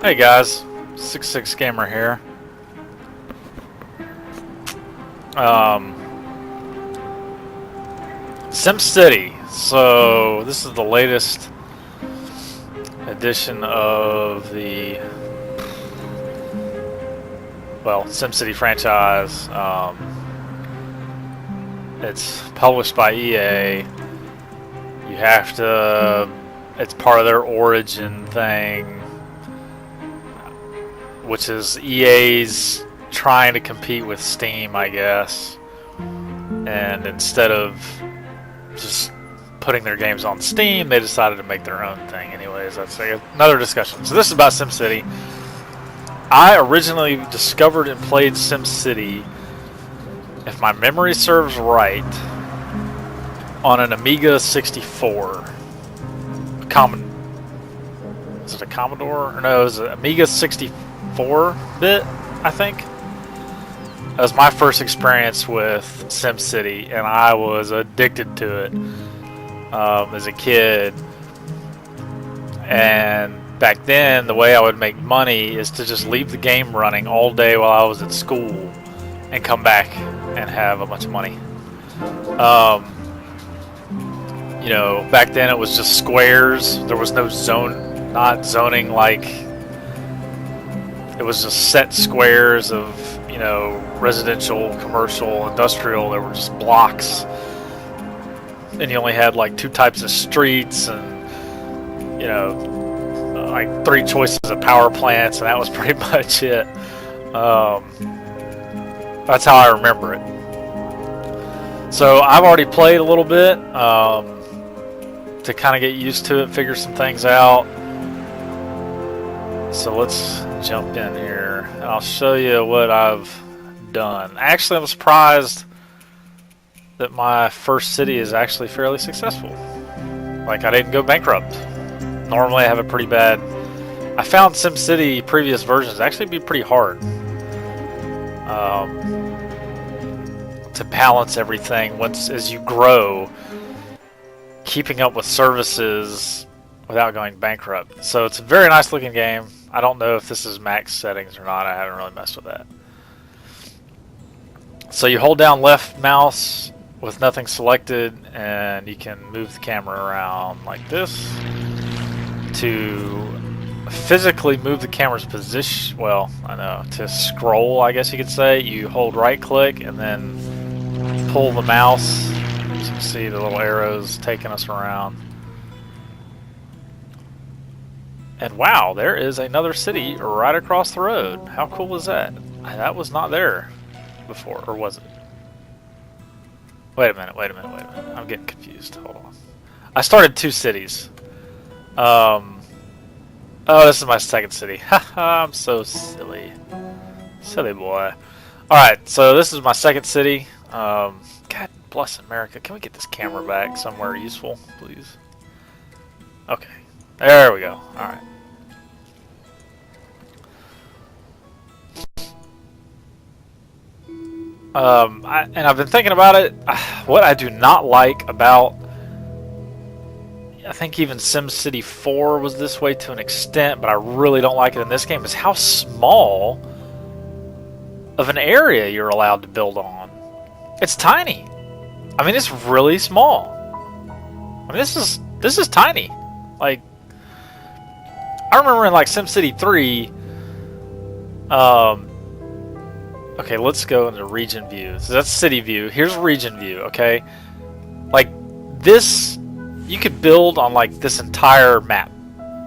Hey guys, 66 Gamer here. Um, SimCity. So this is the latest edition of the SimCity franchise. It's published by EA. You have to. It's part of their Origin thing, which is EA's trying to compete with Steam, I guess. And instead of just putting their games on Steam, they decided to make their own thing. Anyways, that's another discussion. So this is about SimCity. I originally discovered and played SimCity, if my memory serves right, on an Amiga 64. Is it a Commodore? Or no, it was an Amiga 64-bit, I think. That was my first experience with SimCity, and I was addicted to it as a kid. And back then, the way I would make money is to just leave the game running all day while I was at school and come back and have a bunch of money. You know, back then it was just squares. There was no not zoning like. It was just set squares of, you know, residential, commercial, industrial. There were just blocks. And you only had like 2 types of streets and, you know, like 3 choices of power plants, and that was pretty much it. That's how I remember it. So I've already played a little bit to kind of get used to it, figure some things out. So let's jump in here, and I'll show you what I've done. Actually, I'm surprised that my first city is actually fairly successful. Like, I didn't go bankrupt. Normally, I have a pretty bad. I found SimCity previous versions actually be pretty hard to balance everything as you grow, keeping up with services without going bankrupt. So it's a very nice looking game. I don't know if this is max settings or not. I haven't really messed with that. So you hold down left mouse with nothing selected, and you can move the camera around like this to physically move the camera's position. Well, I know, to scroll, I guess you could say, you hold right click and then pull the mouse. As you can see, the little arrows taking us around. And wow, there is another city right across the road. How cool is that? That was not there before, or was it? Wait a minute. I'm getting confused. Hold on. I started 2 cities. Oh, this is my second city. Haha, I'm so silly. Silly boy. Alright, so this is my second city. God bless America. Can we get this camera back somewhere useful, please? Okay. There we go. Alright. And I've been thinking about it. What I do not like about, I think even SimCity 4 was this way to an extent, but I really don't like it in this game, is how small of an area you're allowed to build on. It's tiny. I mean, it's really small. I mean, this is tiny. Like, I remember in like SimCity 3, okay, let's go into region view. So that's city view. Here's region view, okay? Like, this, you could build on like this entire map.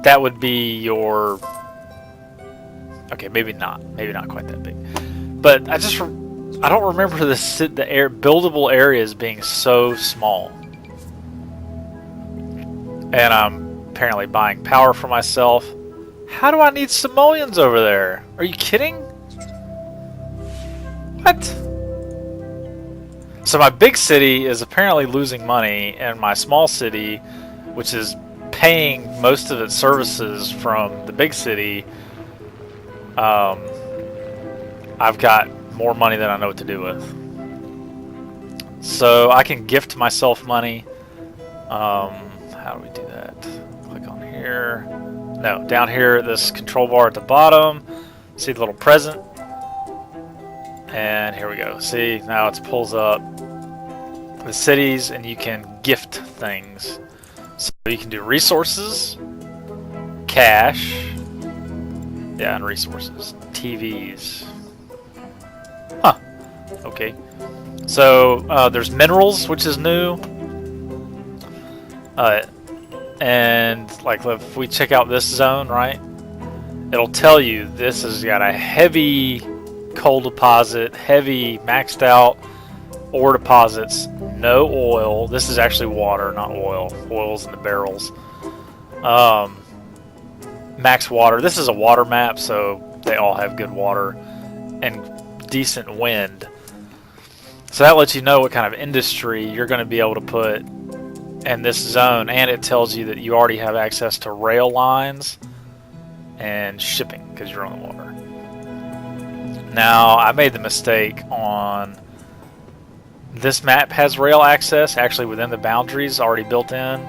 That would be your, okay, maybe not quite that big. But I don't remember the buildable areas being so small. And I'm apparently buying power for myself. How do I need simoleons over there? Are you kidding? What? So my big city is apparently losing money, and my small city, which is paying most of its services from the big city, I've got more money than I know what to do with. So I can gift myself money. How do we do that? Click on here. No, down here, this control bar at the bottom. See the little present? And here we go. See, now it pulls up the cities, and you can gift things. So you can do resources, cash, yeah, and resources. TVs. Huh. Okay. So there's minerals, which is new. And like if we check out this zone, right, it'll tell you this has got a heavy coal deposit, heavy maxed out ore deposits, no oil. This is actually water, not oil. Oil's in the barrels. Max water. This is a water map, so they all have good water and decent wind. So that lets you know what kind of industry you're going to be able to put in this zone, and it tells you that you already have access to rail lines and shipping because you're on the water. Now, I made the mistake on this map has rail access actually within the boundaries already built in.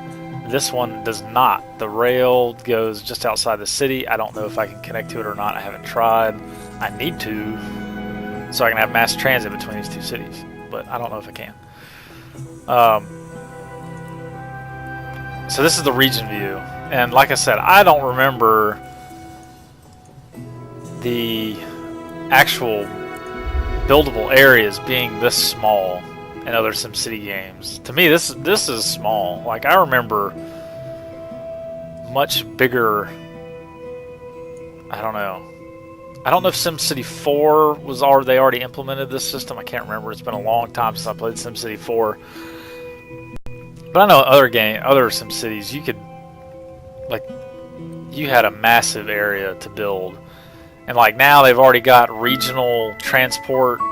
This one does not. The rail goes just outside the city. I don't know if I can connect to it or not. I haven't tried. I need to, so I can have mass transit between these two cities, but I don't know if I can. So this is the region view, and like I said, I don't remember the actual buildable areas being this small in other SimCity games. To me, this is small. Like, I remember much bigger. I don't know if SimCity 4 they already implemented this system. I can't remember. It's been a long time since I played SimCity 4. But I know other SimCities, you had a massive area to build, and like now they've already got regional transport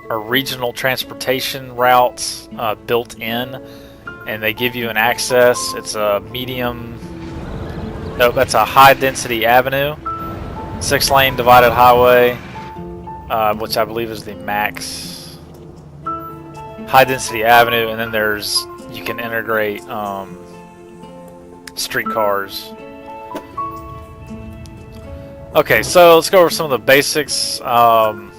or regional transportation routes built in, and they give you an access. It's a that's a high density avenue, 6-lane divided highway, which I believe is the max high density avenue, and then you can integrate streetcars. Okay, so let's go over some of the basics. The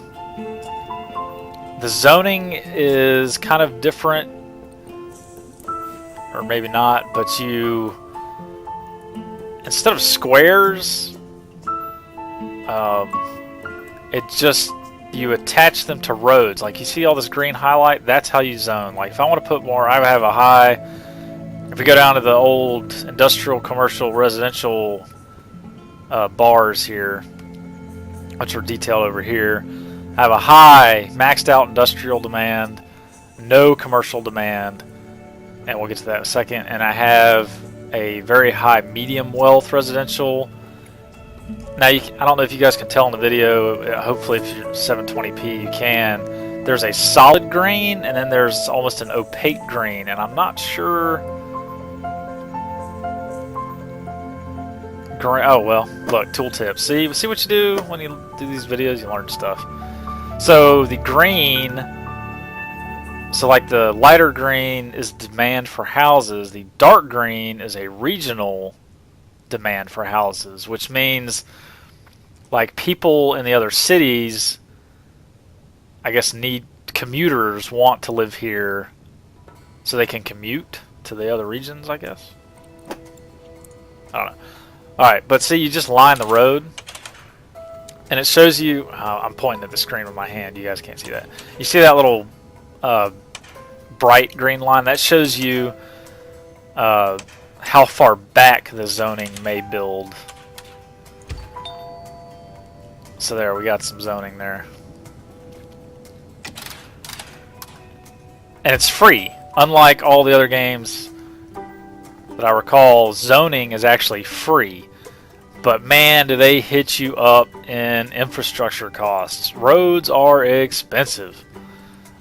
zoning is kind of different, or maybe not, but instead of squares, you attach them to roads. Like, you see all this green highlight? That's how you zone. Like, if I want to put more, I have a high. If we go down to the old industrial, commercial, residential bars here, which are detailed over here, I have a high maxed out industrial demand, no commercial demand, and we'll get to that in a second. And I have a very high medium wealth residential. Now, I don't know if you guys can tell in the video, hopefully if you're 720p you can, there's a solid green and then there's almost an opaque green, and I'm not sure. Oh well, look, tooltips. See what you do when you do these videos, you learn stuff. So the green, so like the lighter green is demand for houses, the dark green is a regional demand for houses, which means like people in the other cities, I guess, commuters want to live here so they can commute to the other regions, I guess. I don't know. Alright, but see, you just line the road and it shows you, I'm pointing at the screen with my hand, you guys can't see that. You see that little bright green line? That shows you how far back the zoning may build. So there, we got some zoning there. And it's free. Unlike all the other games that I recall, zoning is actually free. But man, do they hit you up in infrastructure costs. Roads are expensive.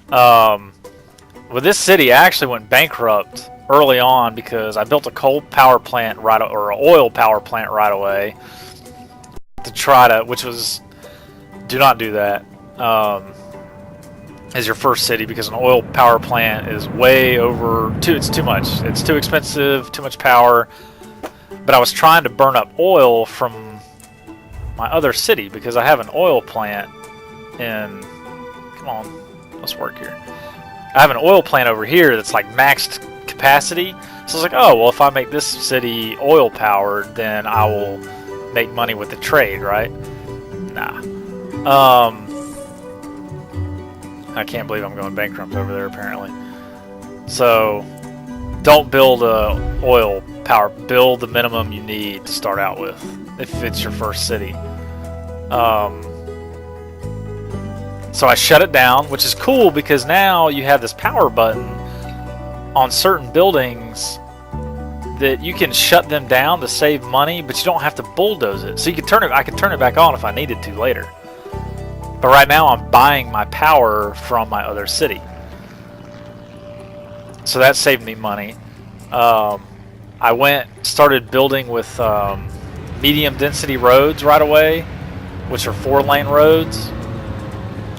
With this city, I actually went bankrupt early on because I built a coal power plant or an oil power plant right away to try to, which was, do not do that as your first city, because an oil power plant is way over, it's too much. It's too expensive, too much power. but I was trying to burn up oil from my other city because I have an oil plant in, come on, let's work here. I have an oil plant over here that's like maxed capacity. So I was like, oh, well, if I make this city oil powered, then I will make money with the trade, right? Nah. I can't believe I'm going bankrupt over there, apparently. So, don't build a oil power. Build the minimum you need to start out with, if it's your first city. So I shut it down, which is cool because now you have this power button on certain buildings that you can shut them down to save money, but you don't have to bulldoze it. So you can turn it. I can turn it back on if I needed to later. But right now I'm buying my power from my other city, so that saved me money. I started building with medium density roads right away, which are 4-lane roads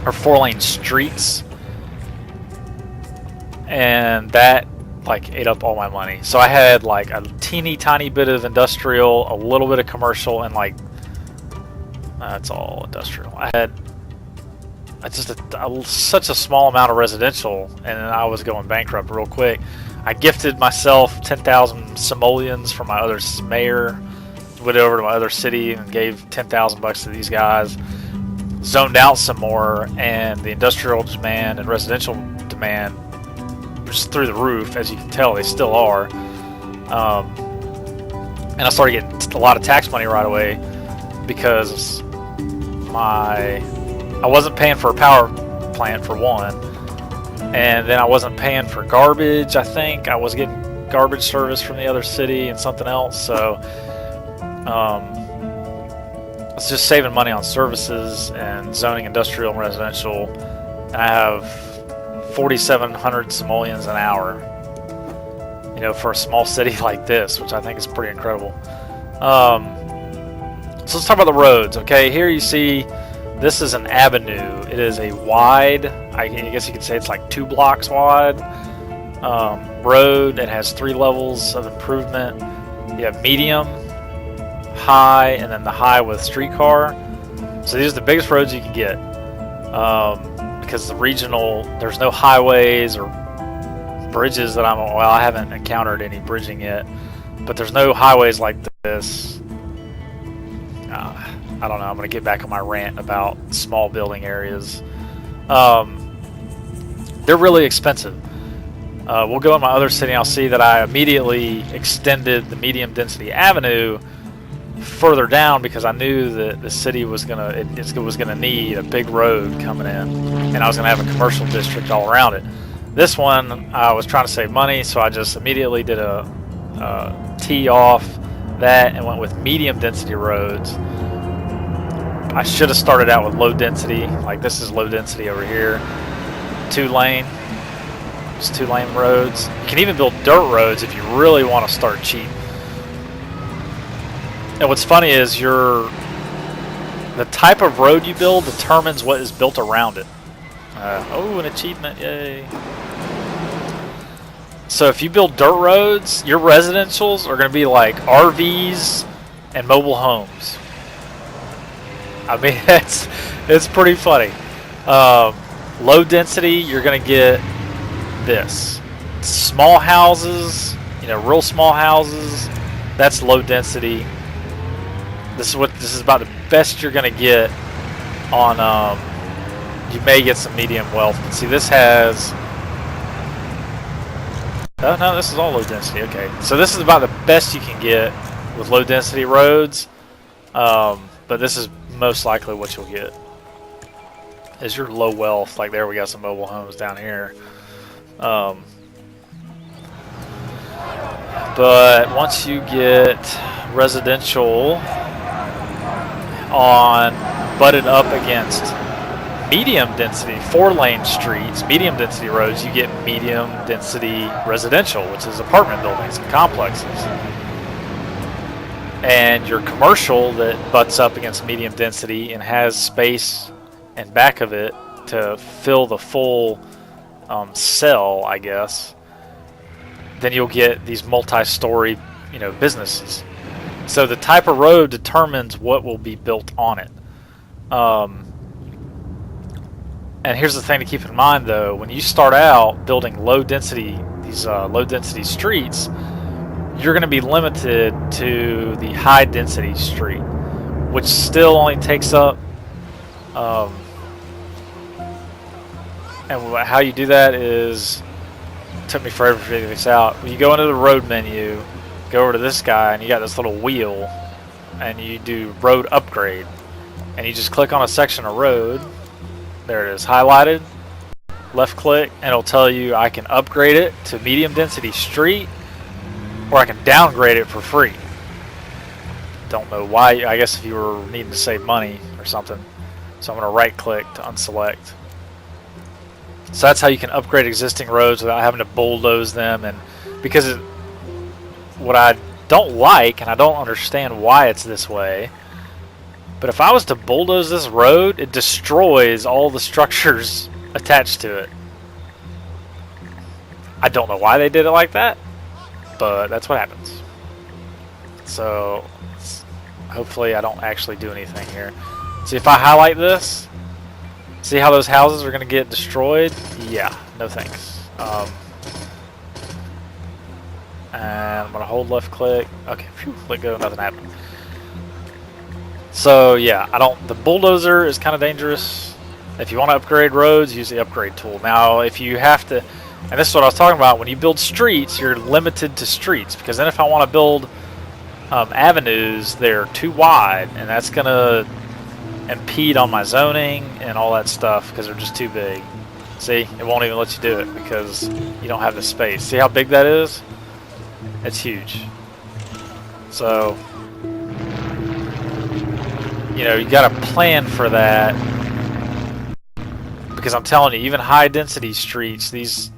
or 4-lane streets, and that like ate up all my money. So I had like a teeny tiny bit of industrial, a little bit of commercial, and like that's all industrial. I had just such a small amount of residential, and I was going bankrupt real quick. I gifted myself 10,000 simoleons from my other mayor. Went over to my other city and gave 10,000 bucks to these guys. Zoned out some more, and the industrial demand and residential demand just through the roof, as you can tell. They still are. And I started getting a lot of tax money right away because I wasn't paying for a power plant, for one, and then I wasn't paying for garbage. I think I was getting garbage service from the other city and something else. So I was just saving money on services and zoning industrial and residential. And I have 4,700 simoleons an hour, you know, for a small city like this, which I think is pretty incredible. So let's talk about the roads. Okay, here you see this is an avenue. It is a wide, I guess you could say it's like 2 blocks wide road. It has 3 levels of improvement. You have medium, high, and then the high with streetcar. So these are the biggest roads you can get because the regional, there's no highways or bridges that I haven't encountered any bridging yet, but there's no highways like this. I don't know, I'm going to get back on my rant about small building areas. They're really expensive. We'll go in my other city and I'll see that I immediately extended the medium density avenue further down because I knew that the city was gonna need a big road coming in, and I was gonna have a commercial district all around it. This one, I was trying to save money, so I just immediately did a tee off that and went with medium density roads. I should have started out with low density, like this is low density over here. 2-lane, just 2-lane roads. You can even build dirt roads if you really want to start cheap. And what's funny is the type of road you build determines what is built around it. Oh, an achievement, yay. So if you build dirt roads, your residentials are going to be like RVs and mobile homes. I mean, it's pretty funny. Low density, you're going to get this. Small houses, you know, real small houses, that's low density. This is about the best you're going to get on, you may get some medium wealth. But see, this has, oh no, this is all low density. Okay, so this is about the best you can get with low density roads. But this is most likely what you'll get is your low wealth. Like there, we got some mobile homes down here. But once you get residential on butted up against medium density 4-lane streets, medium density roads, you get medium density residential, which is apartment buildings and complexes. And your commercial that butts up against medium density and has space in back of it to fill the full cell, I guess, then you'll get these multi-story, you know, businesses. So the type of road determines what will be built on it. And here's the thing to keep in mind, though: when you start out building low density streets, you're going to be limited to the high density street, which still only takes up. And how you do that is, it took me forever to figure this out. When you go into the road menu, go over to this guy, and you got this little wheel, and you do road upgrade, and you just click on a section of road. There it is, highlighted. Left click, and it'll tell you I can upgrade it to medium density street, or I can downgrade it for free. Don't know why. I guess if you were needing to save money or something. So I'm going to right click to unselect. So that's how you can upgrade existing roads without having to bulldoze them. And because what I don't like, and I don't understand why it's this way, but if I was to bulldoze this road, it destroys all the structures attached to it. I don't know why they did it like that, but that's what happens. So hopefully I don't actually do anything here. See, if I highlight this, see how those houses are going to get destroyed? Yeah, no thanks. And I'm going to hold left click. Okay, phew, let go, nothing happened. So yeah, the bulldozer is kind of dangerous. If you want to upgrade roads, use the upgrade tool. Now, if you have to, and this is what I was talking about, when you build streets, you're limited to streets, because then if I want to build avenues, they're too wide, and that's going to impede on my zoning and all that stuff because they're just too big. See, it won't even let you do it because you don't have the space. See how big that is? It's huge. So, you know, you got to plan for that, because I'm telling you, even high density streets, these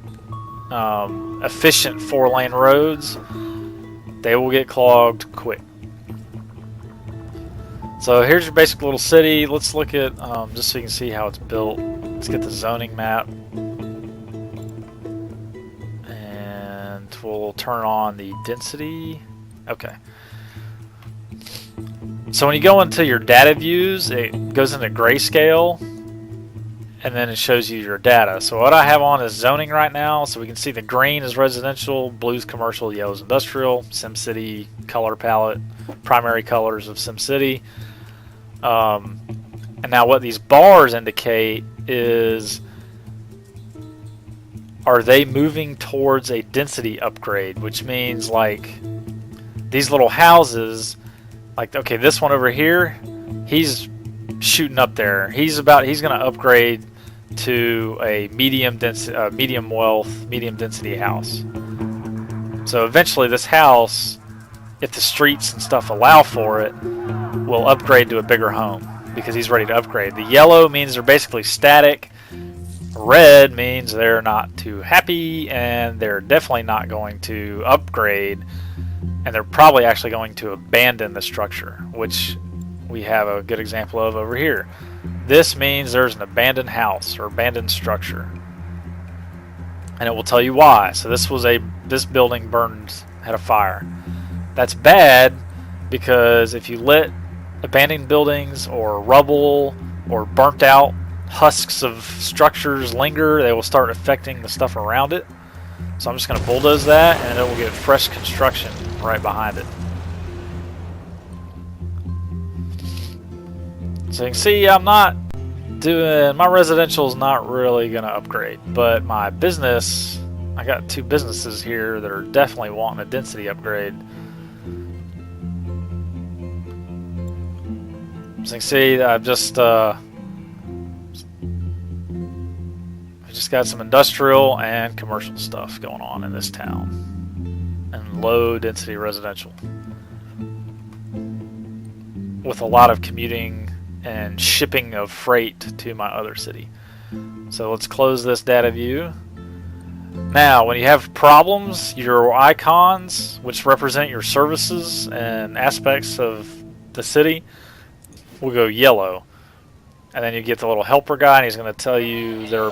efficient 4-lane roads, they will get clogged quick. So here's your basic little city. Let's look at, just so you can see how it's built. Let's get the zoning map. And we'll turn on the density. Okay. So when you go into your data views, it goes into grayscale, and then it shows you your data. So what I have on is zoning right now. So we can see the green is residential, blue is commercial, yellow is industrial, SimCity color palette, primary colors of SimCity. And now what these bars indicate is, are they moving towards a density upgrade, which means like these little houses, like, okay, this one over here, he's shooting up there. He's going to upgrade to a medium density house. So eventually this house, if the streets and stuff allow for it, will upgrade to a bigger home because he's ready to upgrade. The yellow means they're basically static. Red means they're not too happy, and they're definitely not going to upgrade, and they're probably actually going to abandon the structure, which we have a good example of over here. This means there's an abandoned house or abandoned structure, and it will tell you why. So this building had a fire. That's bad, because if you let abandoned buildings or rubble or burnt out husks of structures linger, they will start affecting the stuff around it. So I'm just going to bulldoze that, and it will get fresh construction right behind it. So you can see my residential is not really going to upgrade, but my business, I got 2 businesses here that are definitely wanting a density upgrade. So you can see I've just got some industrial and commercial stuff going on in this town, and low density residential with a lot of commuting and shipping of freight to my other city. So let's close this data view. Now, when you have problems, your icons, which represent your services and aspects of the city, will go yellow. And then you get the little helper guy, and he's going to tell you there are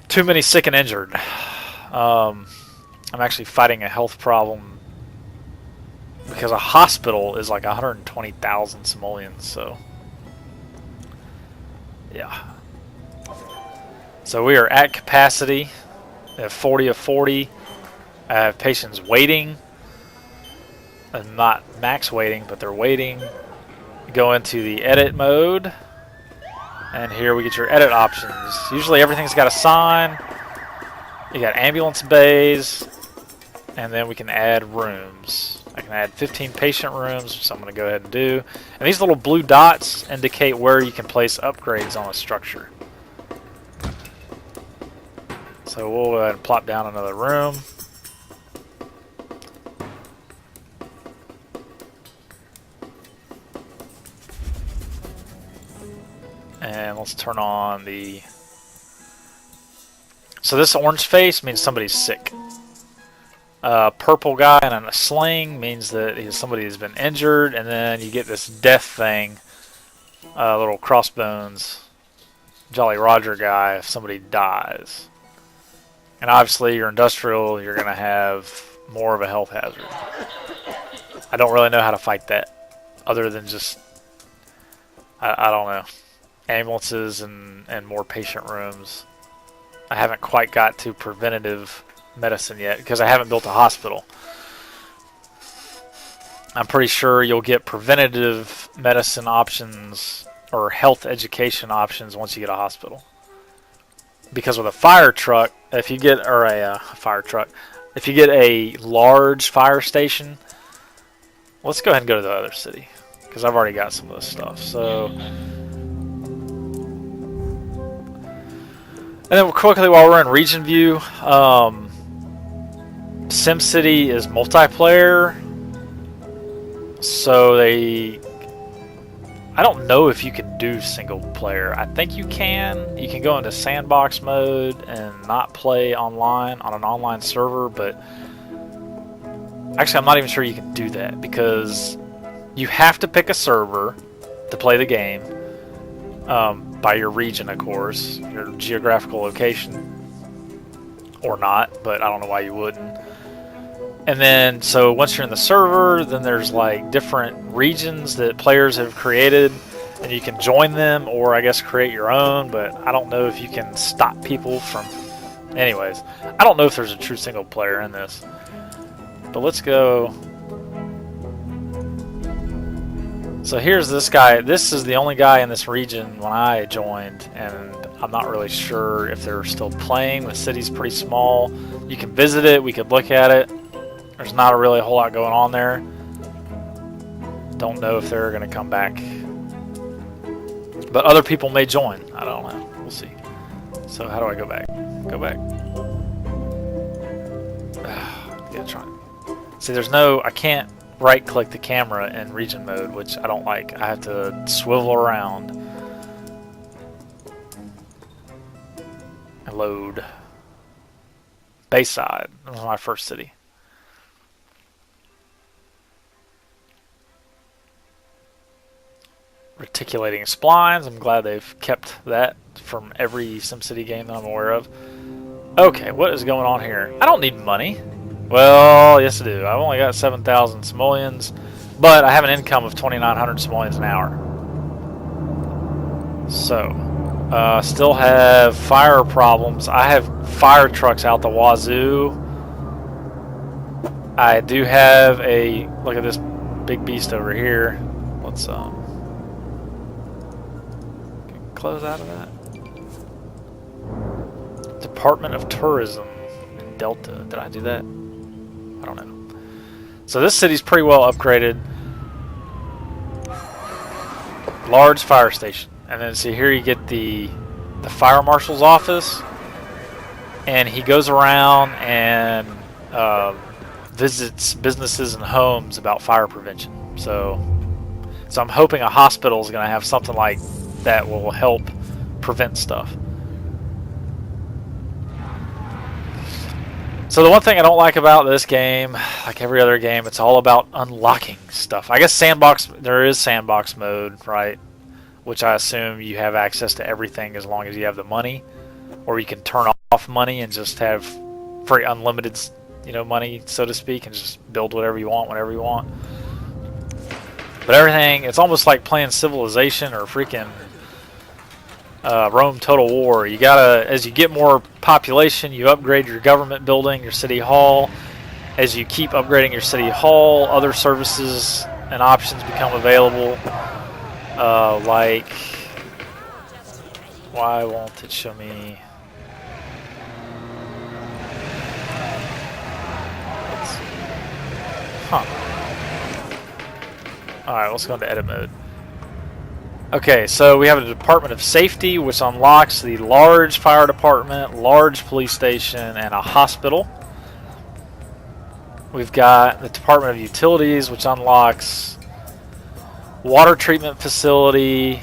too many sick and injured. I'm actually fighting a health problem because a hospital is like 120,000 simoleons, so yeah. So we are at capacity. We have 40 of 40. I have patients waiting. And not max waiting, but they're waiting. Go into the edit mode. And here we get your edit options. Usually everything's got a sign. You got ambulance bays. And then we can add rooms. I can add 15 patient rooms, which I'm going to go ahead and do. And these little blue dots indicate where you can place upgrades on a structure. So we'll go ahead and plop down another room. And let's turn on the... So this orange face means somebody's sick. Purple guy and a sling means that somebody has been injured, and then you get this death thing, little crossbones, Jolly Roger guy if somebody dies. And obviously you're industrial, you're going to have more of a health hazard. I don't really know how to fight that, other than just, I don't know, ambulances and more patient rooms. I haven't quite got to preventative medicine yet because I haven't built a hospital. I'm pretty sure you'll get preventative medicine options or health education options once you get a hospital. Because with a fire truck, if you get if you get a large fire station, let's go ahead and go to the other city because I've already got some of this stuff. So, and then quickly while we're in region view. SimCity is multiplayer, so I don't know if you can do single player. I think you can. You can go into sandbox mode and not play online on an online server, but actually I'm not even sure you can do that because you have to pick a server to play the game by your region, of course, your geographical location, or not, but I don't know why you wouldn't. And then, so once you're in the server, then there's like different regions that players have created, and you can join them, or I guess create your own, but I don't know if you can stop people from... Anyways, I don't know if there's a true single player in this. But let's go... So here's this guy. This is the only guy in this region when I joined, and I'm not really sure if they're still playing. The city's pretty small. You can visit it, we could look at it. There's not really a whole lot going on there. Don't know if they're going to come back. But other people may join. I don't know. We'll see. So how do I go back? Go back. Yeah, try. See, there's no... I can't right-click the camera in region mode, which I don't like. I have to swivel around and load. Bayside. That was my first city. Reticulating splines. I'm glad they've kept that from every SimCity game that I'm aware of. Okay, what is going on here? I don't need money. Well, yes I do. I've only got 7,000 simoleons, but I have an income of 2,900 simoleons an hour. So, still have fire problems. I have fire trucks out the wazoo. I do have a... Look at this big beast over here. Let's, close out of that. Department of Tourism in Delta. Did I do that? I don't know. So this city's pretty well upgraded. Large fire station. And then see here you get the fire marshal's office. And he goes around and visits businesses and homes about fire prevention. So I'm hoping a hospital is going to have something like that will help prevent stuff. So the one thing I don't like about this game, like every other game, it's all about unlocking stuff. I guess sandbox, there is sandbox mode, right? Which I assume you have access to everything as long as you have the money, or you can turn off money and just have free unlimited, money, so to speak, and just build whatever you want whenever you want. But everything, it's almost like playing Civilization or freaking Rome Total War. You gotta, as you get more population, you upgrade your government building, your city hall. As you keep upgrading your city hall, other services and options become available. Like, why won't it show me? Huh. Alright, let's go into edit mode. Okay, so we have a Department of Safety, which unlocks the large fire department, large police station, and a hospital. We've got the Department of Utilities, which unlocks water treatment facility,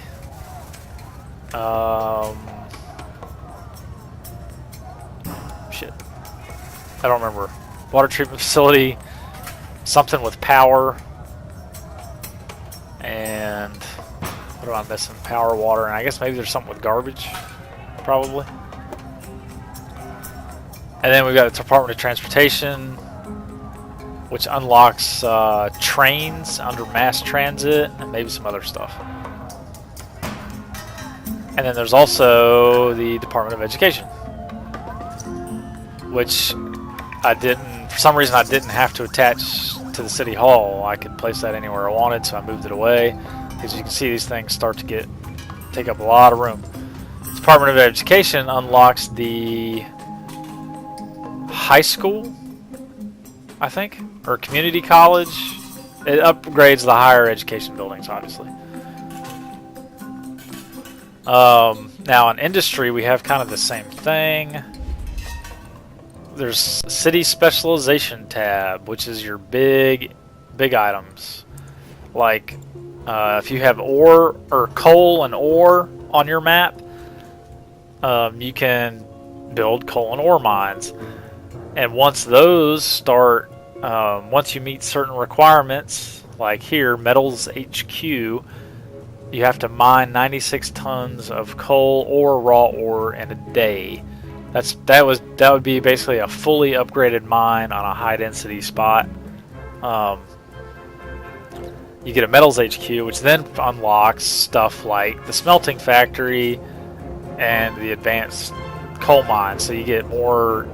shit, I don't remember. Water treatment facility, something with power, and what am I missing? Power, water, and I guess maybe there's something with garbage, probably. And then we've got the Department of Transportation, which unlocks trains under mass transit and maybe some other stuff. And then there's also the Department of Education, which I didn't, for some reason I didn't have to attach to the City Hall. I could place that anywhere I wanted, so I moved it away. As you can see, these things start to take up a lot of room. The Department of Education unlocks the high school, I think, or community college. It upgrades the higher education buildings, obviously. Now in industry, we have kind of the same thing. There's city specialization tab, which is your big items. Like if you have ore or coal and ore on your map, you can build coal and ore mines. And once those start, once you meet certain requirements, like here, Metals HQ, you have to mine 96 tons of coal or raw ore in a day. That would be basically a fully upgraded mine on a high density spot. You get a Metals HQ, which then unlocks stuff like the smelting factory and the advanced coal mine. So you get more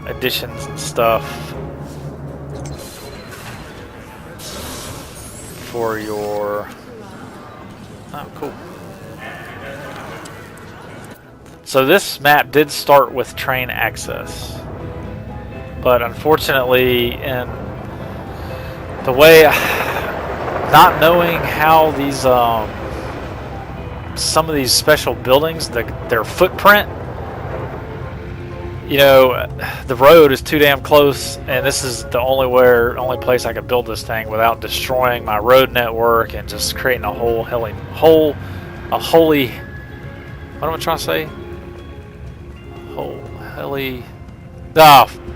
additions and stuff for your. Oh, cool. So this map did start with train access, but unfortunately, in the way, not knowing how these some of these special buildings, their footprint, you know, the road is too damn close, and this is the only place I could build this thing without destroying my road network and just creating a holy, what am I trying to say?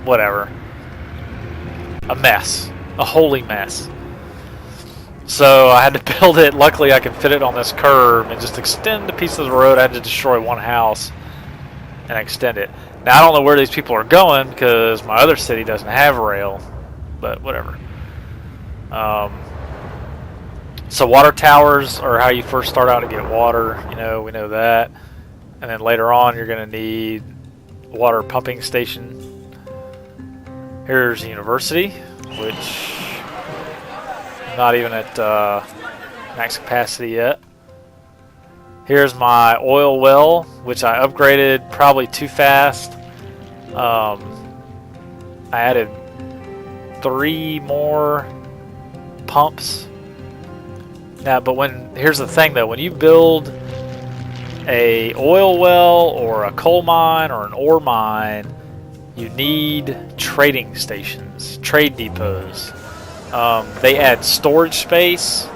Whatever. A mess. A holy mess. So I had to build it. Luckily, I could fit it on this curve and just extend a piece of the road. I had to destroy one house and extend it. Now, I don't know where these people are going because my other city doesn't have rail, but whatever. So water towers are how you first start out to get water. You know, we know that. And then later on, you're going to need a water pumping station. Here's the university, which I'm not even at max capacity yet. Here's my oil well, which I upgraded probably too fast. I added 3 more pumps. Now, but here's the thing though, when you build a oil well or a coal mine or an ore mine, you need trading stations, trade depots. They add storage space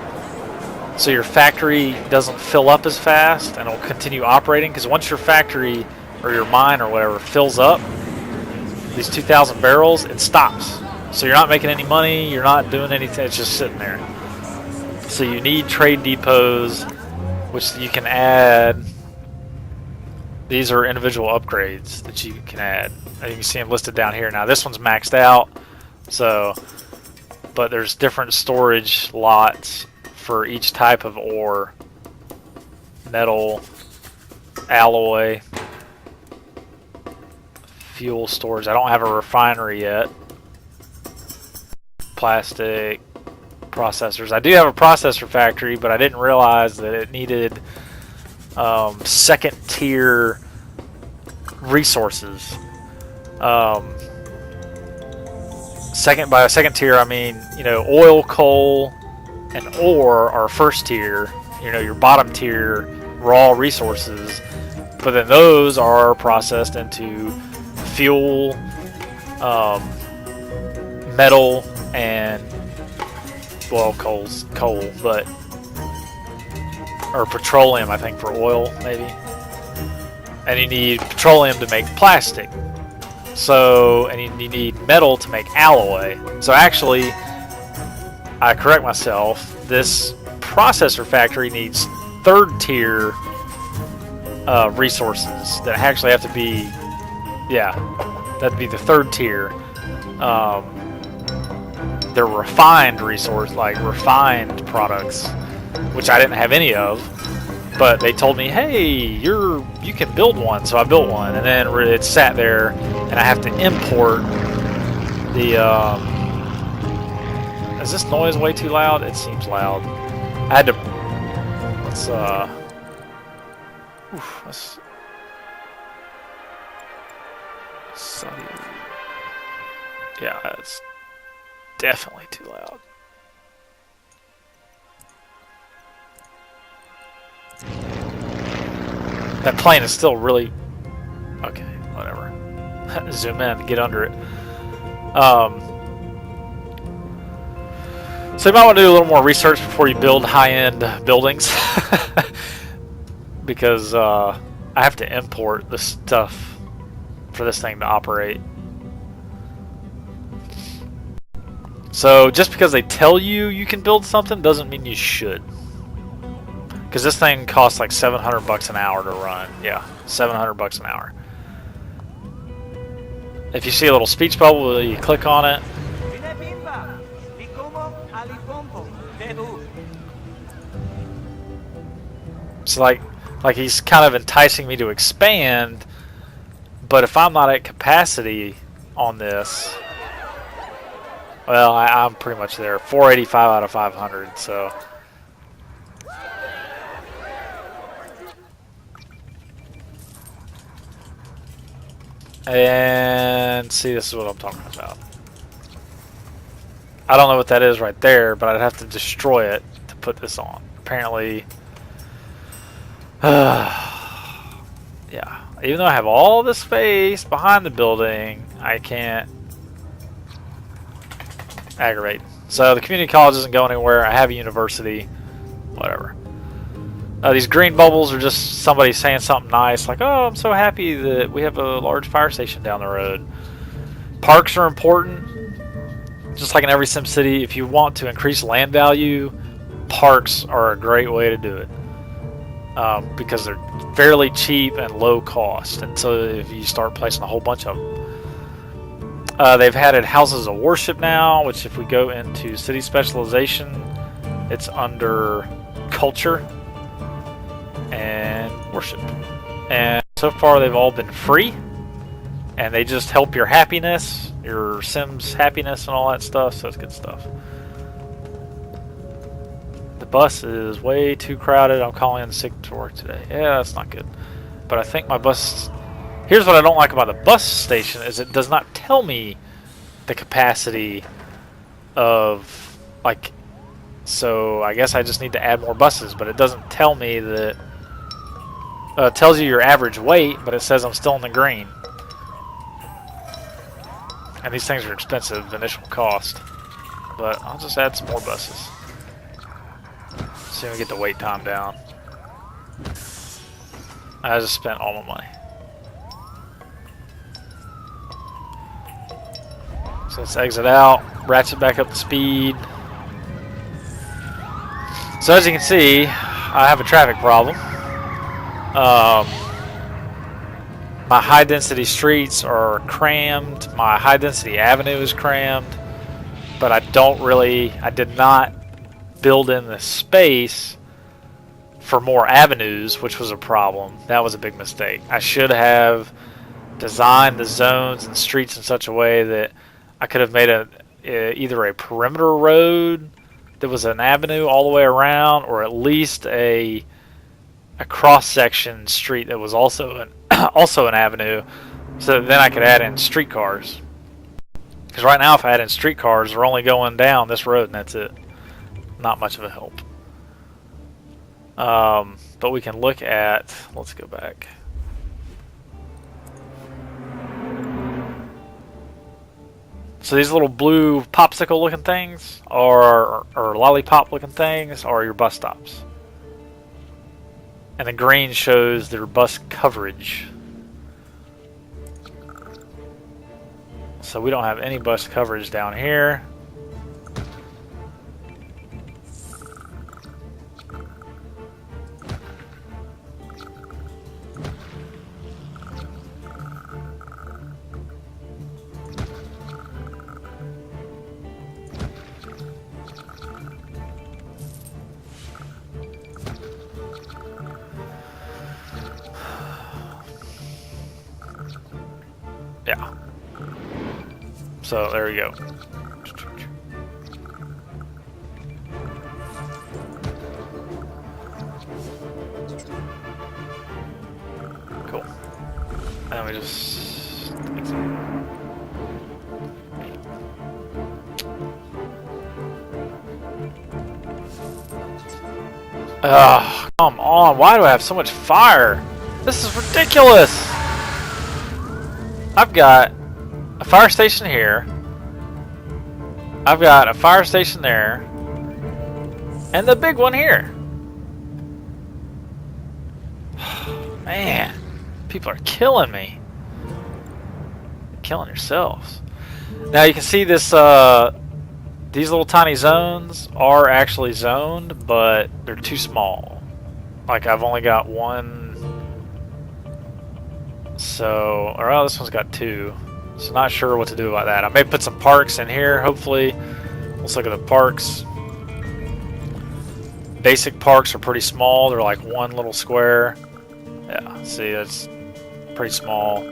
so your factory doesn't fill up as fast and it'll continue operating, because once your factory or your mine or whatever fills up, these 2,000 barrels, it stops. So you're not making any money, you're not doing anything, it's just sitting there. So you need trade depots, which you can add. These are individual upgrades that you can add. You can see them listed down here. Now this one's maxed out, so but there's different storage lots for each type of ore. Metal, alloy, fuel storage. I don't have a refinery yet. Plastic, processors. I do have a processor factory, but I didn't realize that it needed second tier resources. By second tier, I mean, you know, oil, coal, and ore are first tier. You know, your bottom tier raw resources, but then those are processed into fuel, metal, and well, coal, but or petroleum, I think, for oil maybe. And you need petroleum to make plastic. So, and you need metal to make alloy. So actually, I correct myself. This processor factory needs third tier resources that actually have to be, yeah, that'd be the third tier. They're refined resource, like refined products, which I didn't have any of. But they told me, hey, you can build one, so I built one, and then it sat there, and I have to import the. Is this noise way too loud? It seems loud. I had to. Let's. Yeah, it's definitely too loud. That plane is still really... Okay, whatever. Zoom in, get under it. So you might want to do a little more research before you build high-end buildings. Because I have to import the stuff for this thing to operate. So just because they tell you you can build something doesn't mean you should. Because this thing costs like $700 an hour to run. Yeah, $700 an hour. If you see a little speech bubble, you click on it. It's like he's kind of enticing me to expand, but if I'm not at capacity on this, well, I'm pretty much there. 485 out of 500, so... And see, this is what I'm talking about. I don't know what that is right there, but I'd have to destroy it to put this on. Apparently, yeah. Even though I have all the space behind the building, I can't aggravate. So the community college isn't going anywhere. I have a university. Whatever. These green bubbles are just somebody saying something nice, like, oh, I'm so happy that we have a large fire station down the road. Parks are important. Just like in every SimCity, if you want to increase land value, parks are a great way to do it. Because they're fairly cheap and low cost. And so if you start placing a whole bunch of them. They've added houses of worship now, which if we go into city specialization, it's under culture and worship. And so far they've all been free, and they just help your happiness, your Sims happiness and all that stuff, so it's good stuff. The bus is way too crowded. I'm calling in sick to work today. Yeah, that's not good. But I think my bus... Here's what I don't like about the bus station is it does not tell me the capacity of, like... So I guess I just need to add more buses, but it doesn't tell me that... it tells you your average weight, but it says I'm still in the green. And these things are expensive, initial cost. But I'll just add some more buses. See if we get the wait time down. I just spent all my money. So let's exit out, ratchet back up the speed. So as you can see, I have a traffic problem. My high density streets are crammed. My high density avenue is crammed. but I did not build in the space for more avenues, which was a problem. That was a big mistake. I should have designed the zones and streets in such a way that I could have made either a perimeter road that was an avenue all the way around, or at least a cross-section street that was also an also an avenue, so that then I could add in streetcars. Because right now, if I add in streetcars, they're only going down this road, and that's it. Not much of a help. But we can look at. Let's go back. So these little blue popsicle-looking things, or lollipop-looking things, are your bus stops. And the green shows their bus coverage. So we don't have any bus coverage down here. Yeah. So there we go. Cool. And we just come on. Why do I have so much fire? This is ridiculous. I've got a fire station here. I've got a fire station there. And the big one here. Man, people are killing me. You're killing yourselves. Now you can see this. These little tiny zones are actually zoned, but they're too small. Like I've only got one. So, or this one's got two. So not sure what to do about that. I may put some parks in here, hopefully. Let's look at the parks. Basic parks are pretty small. They're like one little square. Yeah, see, that's pretty small.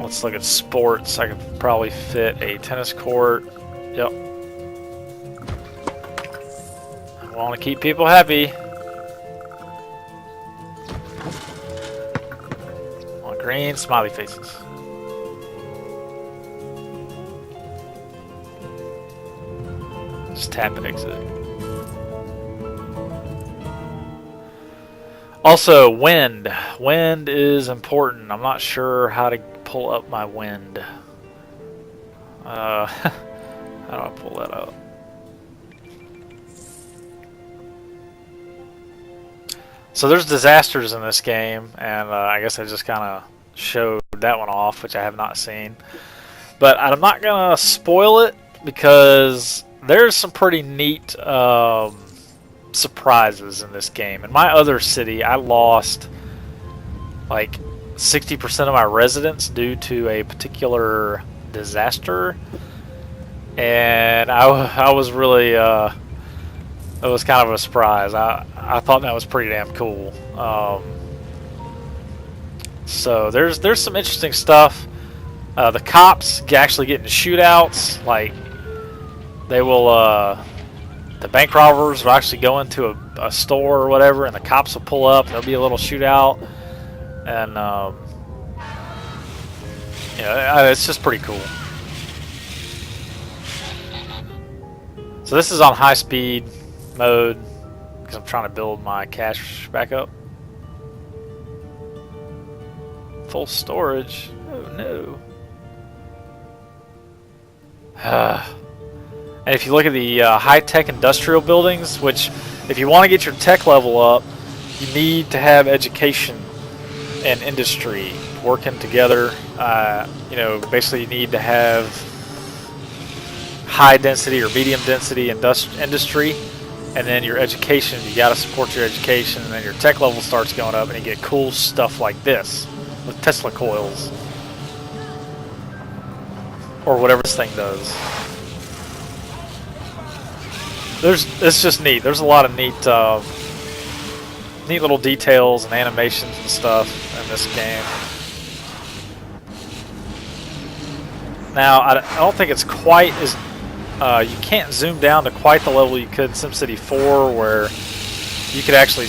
Let's look at sports. I could probably fit a tennis court. Yep. I want to keep people happy. Green smiley faces. Just tap and exit. Also, wind. Wind is important. I'm not sure how to pull up my wind. How do I pull that up? So there's disasters in this game, and I guess I just kind of showed that one off, which I have not seen. But I'm not going to spoil it, because there's some pretty neat surprises in this game. In my other city, I lost like 60% of my residents due to a particular disaster. And I was really... it was kind of a surprise. I thought that was pretty damn cool. So there's some interesting stuff. The cops actually get into shootouts. Like they will, the bank robbers will actually go into a store or whatever, and the cops will pull up. There'll be a little shootout, and it's just pretty cool. So this is on high speed mode because I'm trying to build my cache back up. Full storage. Oh no. And if you look at the high-tech industrial buildings, which if you want to get your tech level up, you need to have education and industry working together. Basically you need to have high density or medium density industry. And then your education, you got to support your education, and then your tech level starts going up, and you get cool stuff like this with Tesla coils or whatever this thing does. it's just neat. There's a lot of neat neat little details and animations and stuff in this game. Now, I don't think it's quite as you can't zoom down to quite the level you could in SimCity 4, where you could actually.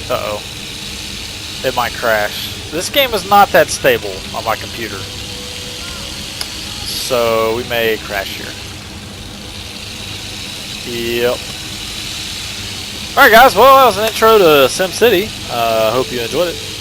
Uh-oh. It might crash. This game is not that stable on my computer, so we may crash here. Yep. Alright guys, well that was an intro to SimCity. Hope you enjoyed it.